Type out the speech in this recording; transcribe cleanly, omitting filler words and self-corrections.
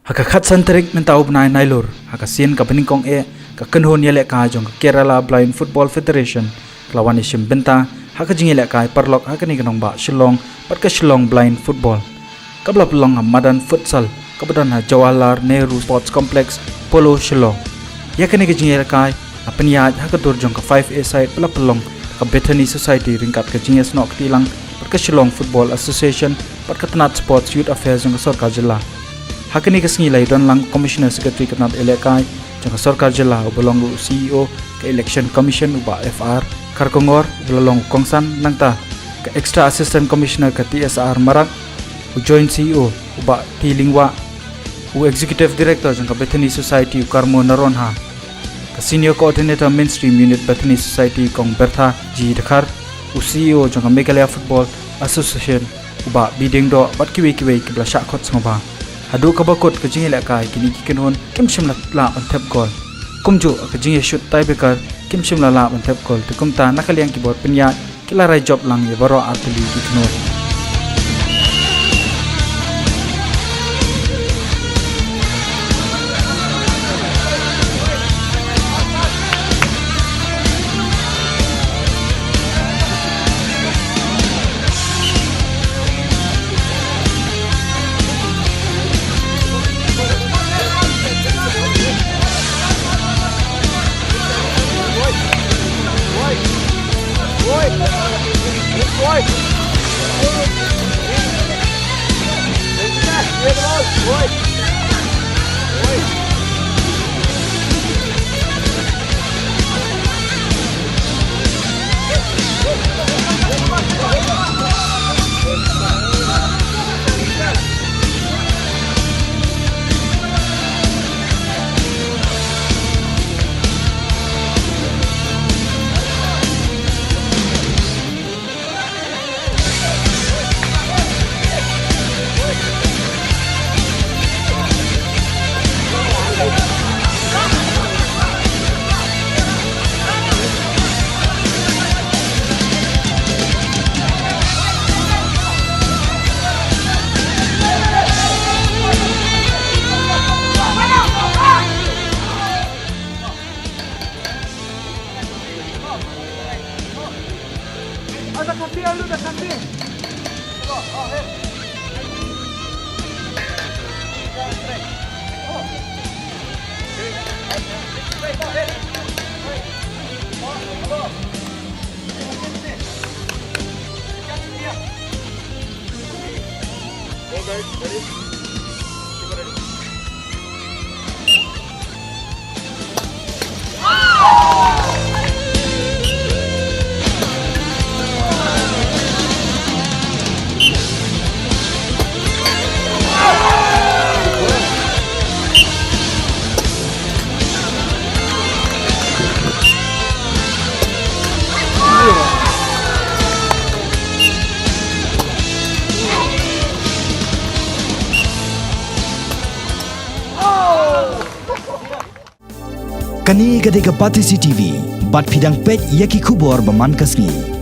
haka khat santerik mentau benai nailur haka sien ka peningkong ka kenhon yele ka jong Kerala Blind Football Federation lawan isim benta haka jingele ka parlok haka ni kanong ba Shillong pat ka Shillong Blind Football kabla pelong Madan Futsal kabadan ha Jawaharlal Nehru Sports Complex Polo Shillong yakani ka jingele ka apenya haka tur jong ka 5A side pala pelong ka Bethany Society ringkat ka jinges nok tilang pat ka Shillong Football Association pat ka Tanat Sports Youth Affairs jong ka Sarkar Jilla hakani ka sngi don lang Commissioner Secretary Kanat Elekai jang Sarkar Jilla ubolong CEO ka Election Commission uba FR Karkongor ubolong Kongsan nangta ka Extra Assistant Commissioner ka TSR Marak u Joint CEO uba Tilingwa u Executive Director jang ka Bethany Society u Karmo Naronha ka Senior Coordinator Mainstream Unit Bethany Society kong Bertha G Dakar u CEO jang ka Meghalaya Football Association uba Bidingdo bat kiwe kibla syakot sangba hadu kabakot ka jingile kai kini kikenhon kimshim la antep gol kumju ka jinge shoot tiebreaker kimshim la antep gol tukumta nakaliang keyboard penya kilarai job lang ye baro atli diknor Kani kadeka Pati CTV bat pidang pet yaki kubor baman kasni